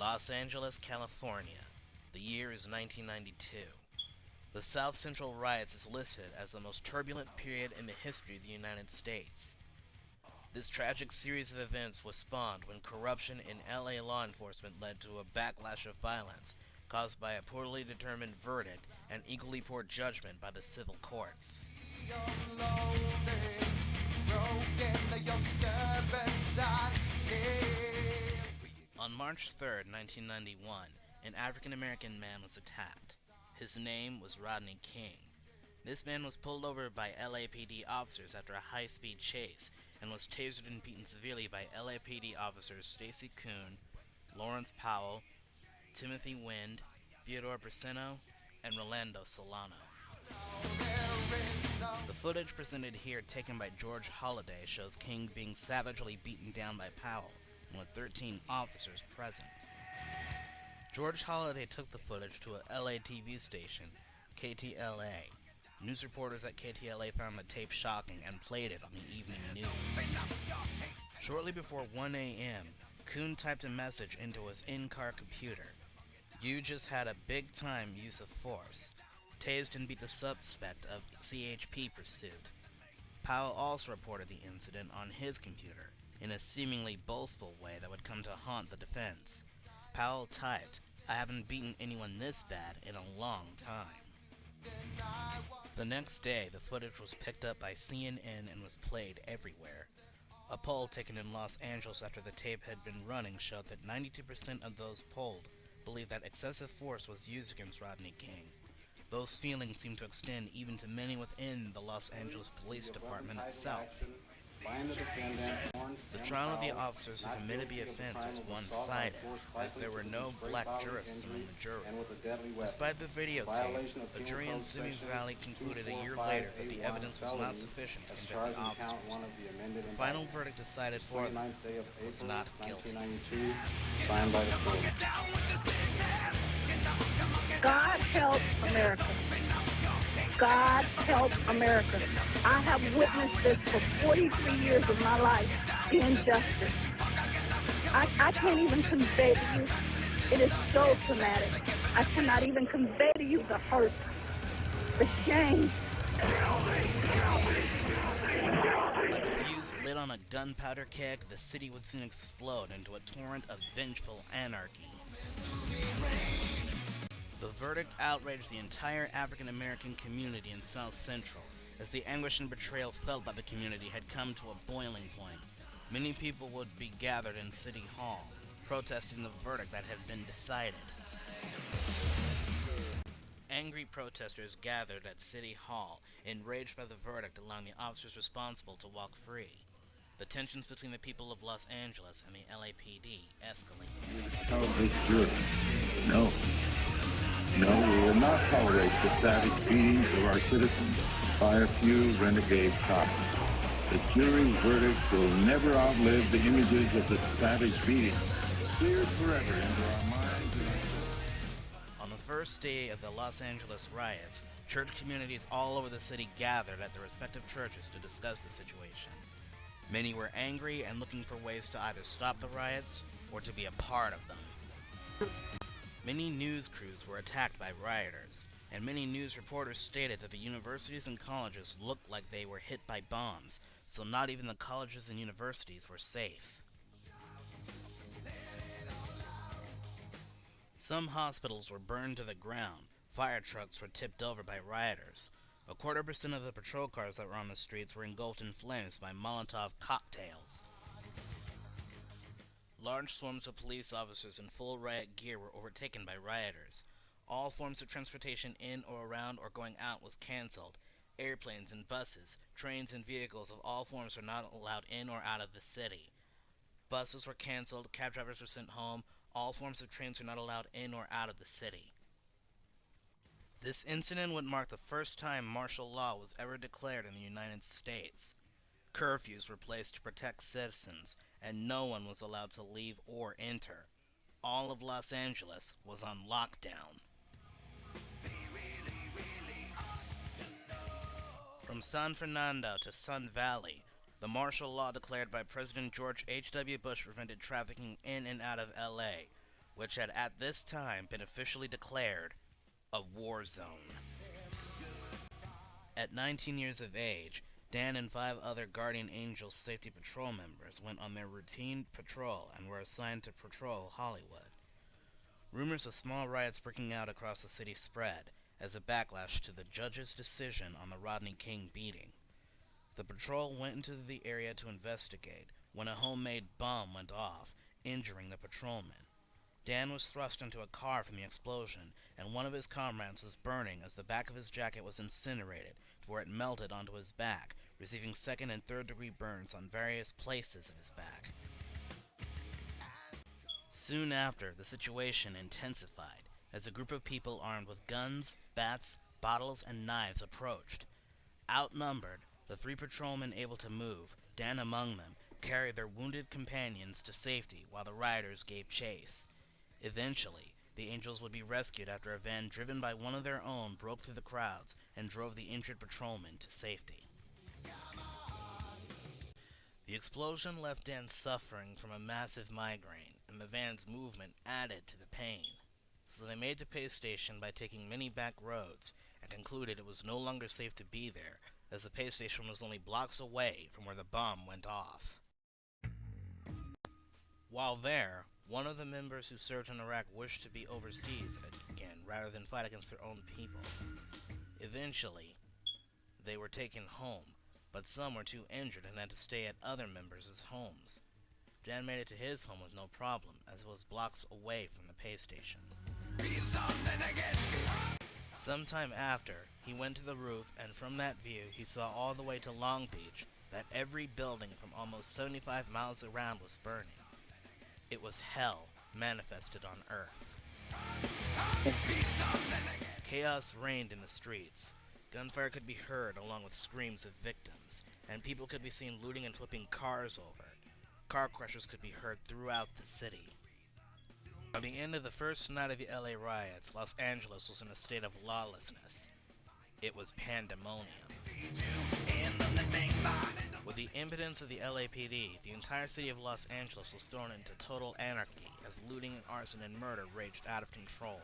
Los Angeles, California. The year is 1992. The South Central riots is listed as the most turbulent period in the history of the United States. This tragic series of events was spawned when corruption in LA law enforcement led to a backlash of violence caused by a poorly determined verdict and equally poor judgment by the civil courts. On March 3, 1991, an African American man was attacked. His name was Rodney King. This man was pulled over by LAPD officers after a high-speed chase and was tasered and beaten severely by LAPD officers Stacy Kuhn, Lawrence Powell, Timothy Wind, Theodore Braceno, and Rolando Solano. The footage presented here, taken by George Holliday, shows King being savagely beaten down by Powell, and with 13 officers present. George Holliday took the footage to a LA TV station, KTLA. News reporters at KTLA found the tape shocking and played it on the evening news. Shortly before 1 a.m., Kuhn typed a message into his in-car computer. "You just had a big-time use of force. Tased and beat the suspect of CHP pursuit." Powell also reported the incident on his computer, in a seemingly boastful way that would come to haunt the defense. Powell typed, "I haven't beaten anyone this bad in a long time." The next day, the footage was picked up by CNN and was played everywhere. A poll taken in Los Angeles after the tape had been running showed that 92% of those polled believed that excessive force was used against Rodney King. Those feelings seem to extend even to many within the Los Angeles Police Department itself. The trial of the officers who committed the offense was one-sided, as there were no black jurists among the jury. Despite the videotape, the jury in Simi Valley concluded a year later that the evidence was not sufficient to convict the officers. The final verdict decided for them was not guilty. God help America. God help America. I have witnessed this for 43 years of my life, the injustice. I can't even convey to you. It is so traumatic. I cannot even convey to you the hurt, the shame. Like a fuse lit on a gunpowder keg, the city would soon explode into a torrent of vengeful anarchy. The verdict outraged the entire African American community in South Central, as the anguish and betrayal felt by the community had come to a boiling point. Many people would be gathered in City Hall, protesting the verdict that had been decided. Angry protesters gathered at City Hall, enraged by the verdict allowing the officers responsible to walk free. The tensions between the people of Los Angeles and the LAPD escalated. Tell this jury, no, we will not tolerate the savage beatings of our citizens by a few renegade cops. The jury's verdict will never outlive the images of the savage beatings, seared forever into our minds and our souls. On the first day of the Los Angeles riots, church communities all over the city gathered at their respective churches to discuss the situation. Many were angry and looking for ways to either stop the riots or to be a part of them. Many news crews were attacked by rioters, and many news reporters stated that the universities and colleges looked like they were hit by bombs, so not even the colleges and universities were safe. Some hospitals were burned to the ground, fire trucks were tipped over by rioters. 25% of the patrol cars that were on the streets were engulfed in flames by Molotov cocktails. Large swarms of police officers in full riot gear were overtaken by rioters. All forms of transportation in or around or going out was canceled. Airplanes and buses, trains and vehicles of all forms were not allowed in or out of the city. Buses were canceled, cab drivers were sent home, all forms of trains were not allowed in or out of the city. This incident would mark the first time martial law was ever declared in the United States. Curfews were placed to protect citizens, and no one was allowed to leave or enter. All of Los Angeles was on lockdown. From San Fernando to Sun Valley, the martial law declared by President George H.W. Bush prevented trafficking in and out of LA. which had at this time been officially declared a war zone. At 19 years of age, Dan and 5 other Guardian Angels Safety Patrol members went on their routine patrol and were assigned to patrol Hollywood. Rumors of small riots breaking out across the city spread as a backlash to the judge's decision on the Rodney King beating. The patrol went into the area to investigate when a homemade bomb went off, injuring the patrolman. Dan was thrust into a car from the explosion, and one of his comrades was burning as the back of his jacket was incinerated to where it melted onto his back, receiving second and third degree burns on various places of his back. Soon after, the situation intensified as a group of people armed with guns, bats, bottles, and knives approached. Outnumbered, the 3 patrolmen able to move, Dan among them, carried their wounded companions to safety while the rioters gave chase. Eventually, the Angels would be rescued after a van driven by one of their own broke through the crowds and drove the injured patrolman to safety. The explosion left Dan suffering from a massive migraine, and the van's movement added to the pain. So they made the pay station by taking many back roads and concluded it was no longer safe to be there, as the pay station was only blocks away from where the bomb went off. While there, one of the members who served in Iraq wished to be overseas again rather than fight against their own people. Eventually, they were taken home, but some were too injured and had to stay at other members' homes. Dan made it to his home with no problem, as it was blocks away from the pay station. Sometime after, he went to the roof, and from that view, he saw all the way to Long Beach that every building from almost 75 miles around was burning. It was hell manifested on Earth. Chaos reigned in the streets. Gunfire could be heard along with screams of victims, and people could be seen looting and flipping cars over. Car crashes could be heard throughout the city. By the end of the first night of the LA riots, Los Angeles was in a state of lawlessness. It was pandemonium. With the impotence of the LAPD, the entire city of Los Angeles was thrown into total anarchy as looting and arson and murder raged out of control.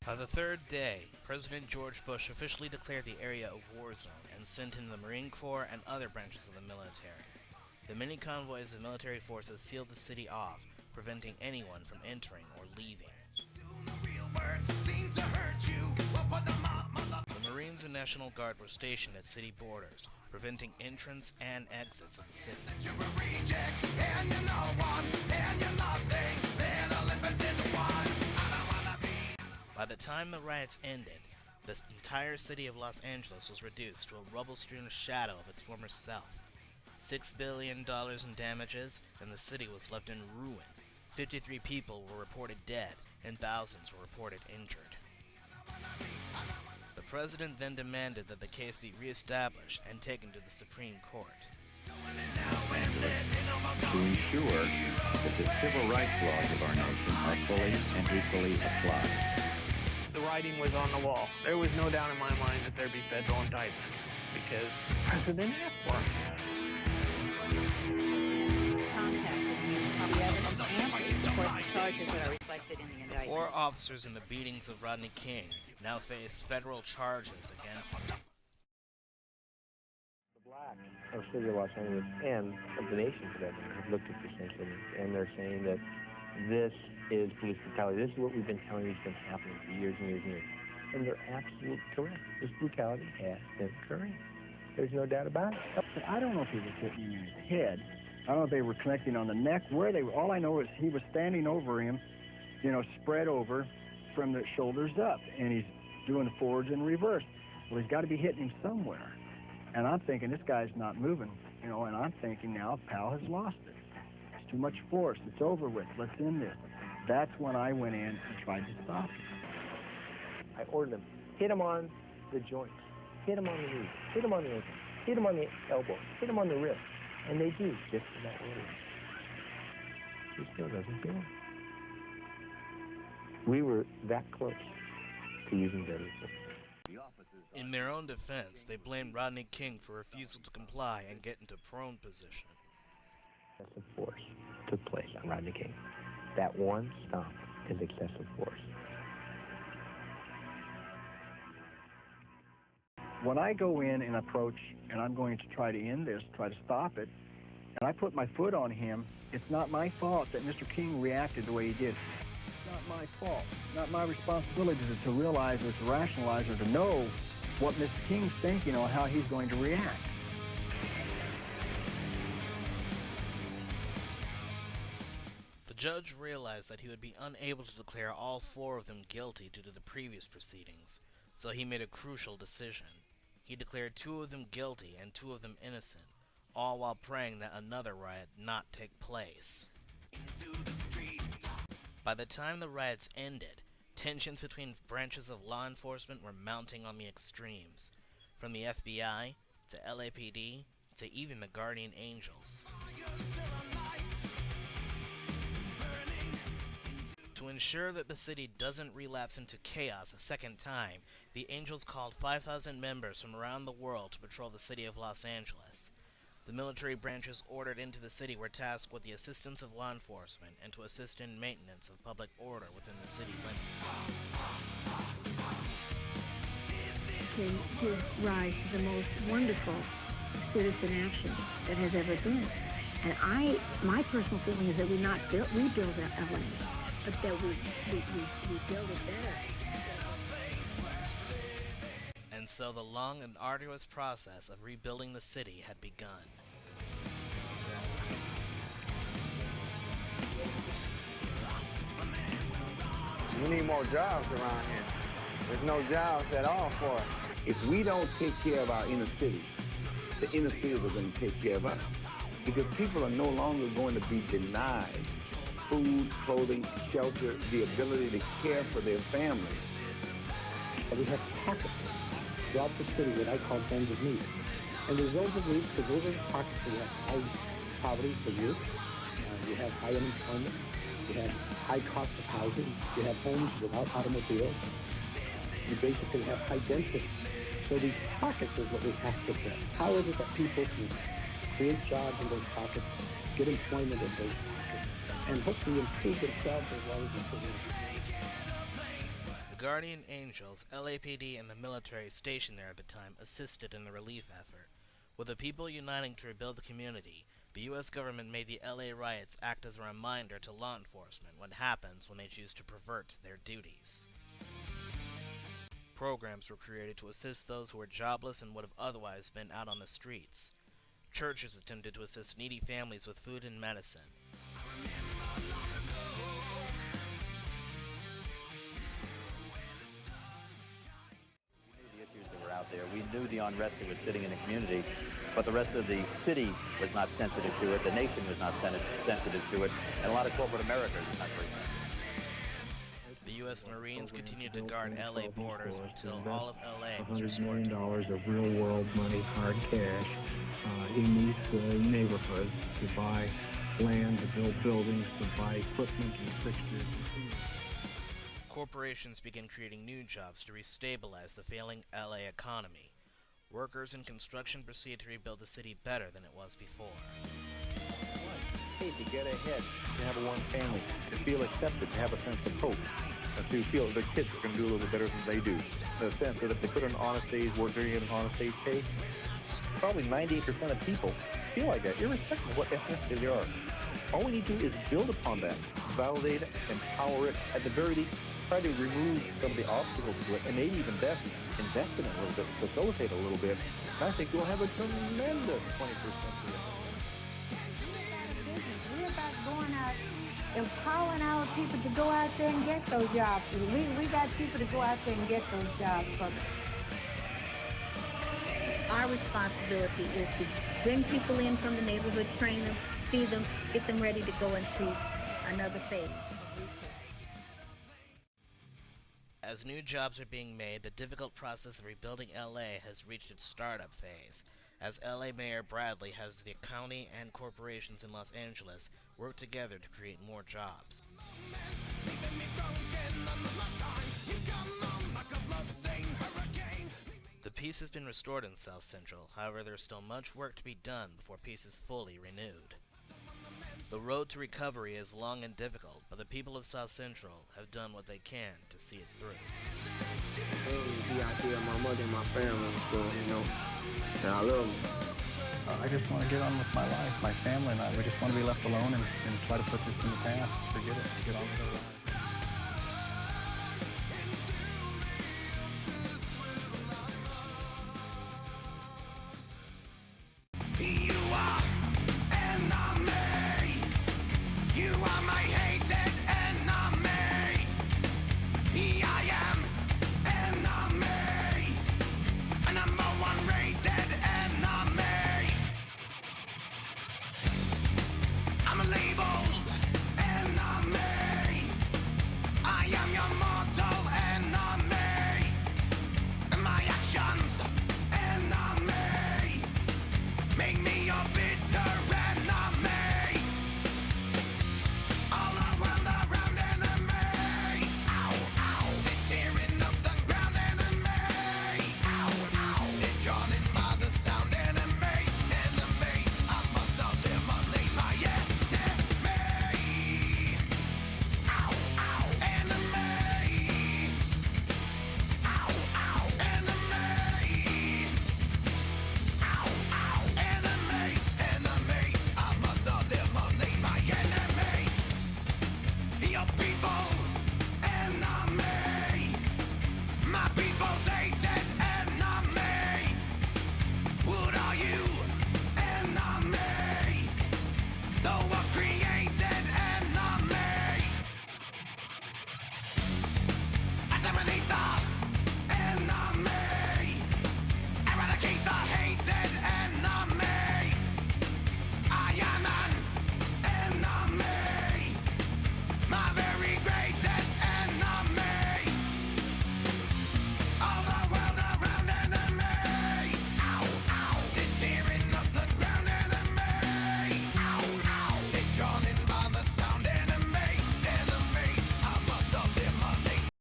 On the third day, President George Bush officially declared the area a war zone and sent in the Marine Corps and other branches of the military. The many convoys of military forces sealed the city off, preventing anyone from entering or leaving. The Marines and National Guard were stationed at city borders, preventing entrance and exits of the city. By the time the riots ended, the entire city of Los Angeles was reduced to a rubble-strewn shadow of its former self. $6 billion in damages, and the city was left in ruin. 53 people were reported dead, and thousands were reported injured. The president then demanded that the case be reestablished and taken to the Supreme Court. To ensure that the civil rights laws of our nation are fully and equally applied. The writing was on the wall. There was no doubt in my mind that there'd be federal indictment because the president asked for it. The 4 officers in the beatings of Rodney King now faced federal charges against them. The blacks of the city of Los Angeles and of the nation for that matter have looked at this incident and they're saying that this is police brutality. This is what we've been telling you has been happening for years and years and years. And they're absolutely correct. This brutality has been occurring. There's no doubt about it. I don't know if he was hitting him in his head. I don't know if they were connecting on the neck, where they were. All I know is he was standing over him, spread over from the shoulders up, and he's doing forwards and reverse. Well, he's got to be hitting him somewhere. And I'm thinking, this guy's not moving, and I'm thinking now, Powell has lost it. It's too much force. It's over with. Let's end this. That's when I went in and tried to stop him. I ordered them, hit him on the joints, hit him on the knee, hit him on the ankle, hit him on the elbow, hit him on the wrist. And they do, just in that order. He still doesn't feel it. We were that close to using deadly force. In their own defense, they blamed Rodney King for refusal to comply and get into prone position. Excessive force took place on Rodney King. That one stomp is excessive force. When I go in and approach, and I'm going to try to end this, try to stop it, and I put my foot on him, it's not my fault that Mr. King reacted the way he did. It's not my fault. Not my responsibility to realize or to rationalize or to know what Mr. King's thinking or how he's going to react. The judge realized that he would be unable to declare all 4 of them guilty due to the previous proceedings, so he made a crucial decision. He declared 2 of them guilty and 2 of them innocent, all while praying that another riot not take place. By the time the riots ended, tensions between branches of law enforcement were mounting on the extremes, from the FBI to LAPD to even the Guardian Angels. To ensure that the city doesn't relapse into chaos a second time, the Angels called 5,000 members from around the world to patrol the city of Los Angeles. The military branches ordered into the city were tasked with the assistance of law enforcement and to assist in maintenance of public order within the city limits. To rise to the most wonderful citizen action that has ever been. And my personal feeling is that we not rebuild LA, but that we build it better. And so the long and arduous process of rebuilding the city had begun. We need more jobs around here. There's no jobs at all for us. If we don't take care of our inner city, the inner city is going to take care of us. Because people are no longer going to be denied food, clothing, shelter, the ability to care for their families. We have pockets throughout the city that I call dens of need. And there's those of these, because those are pockets where you have high poverty for youth, you have high unemployment, you have high cost of housing, you have homes without automobiles, you basically have high density. So these pockets is what we have to address. How is it that people can create jobs in those pockets, get employment in those pockets, and hopefully improve themselves as well as improve their community? The Guardian Angels, LAPD, and the military stationed there at the time assisted in the relief effort. With the people uniting to rebuild the community, the U.S. government made the LA riots act as a reminder to law enforcement what happens when they choose to pervert their duties. Programs were created to assist those who were jobless and would have otherwise been out on the streets. Churches attempted to assist needy families with food and medicine. There. We knew the unrest that was sitting in the community, but the rest of the city was not sensitive to it, the nation was not sensitive to it, and a lot of corporate America is not very sensitive. The U.S. Marines continued to guard L.A. borders until all of L.A. was $100 restored million to of real-world money, hard cash, in these neighborhoods to buy land, to build buildings, to buy equipment and fixtures. Corporations began creating new jobs to restabilize the failing LA economy. Workers in construction proceeded to rebuild the city better than it was before. Hey, to get ahead, to have a one family, to feel accepted, to have a sense of hope, to feel their kids are going to do a little bit better than they do. The sense that if they put in an honest day's work, they're going to get an honest day's pay. Probably 98% of people feel like that, irrespective of what ethnicity they are. All we need to do is build upon that, validate it, empower it, at the very least, try to remove some of the obstacles to it, and maybe even best, invest in it a little bit, facilitate it a little bit. And I think we'll have a tremendous 21st century. We're about going out, empowering our people to go out there and get those jobs. We got people to go out there and get those jobs from us. Our responsibility is to bring people in from the neighborhood, train them, feed them, get them ready to go into another phase. As new jobs are being made, the difficult process of rebuilding LA has reached its startup phase, as LA Mayor Bradley has the county and corporations in Los Angeles work together to create more jobs. The peace has been restored in South Central, however there is still much work to be done before peace is fully renewed. The road to recovery is long and difficult, but the people of South Central have done what they can to see it through. Be out there, my mother and my family, so, and I love them. I just want to get on with my life, my family and I. We just want to be left alone and try to put this in the past. Forget it. Get on with our lives. You are enemy. You are my hated enemy. I am enemy. A number one rated enemy. I'm labeled enemy. I am your mortal enemy. My actions enemy. Make me your bitter enemy. All around enemy. Ow, ow. They're tearing up the ground enemy. Ow, ow. They're drawn in by the sound enemy. Enemy. I must eliminate my enemy. Ow, ow. Enemy. Ow, ow. Enemy. Ow, ow. Enemy. Enemy. I must eliminate my enemy. Your people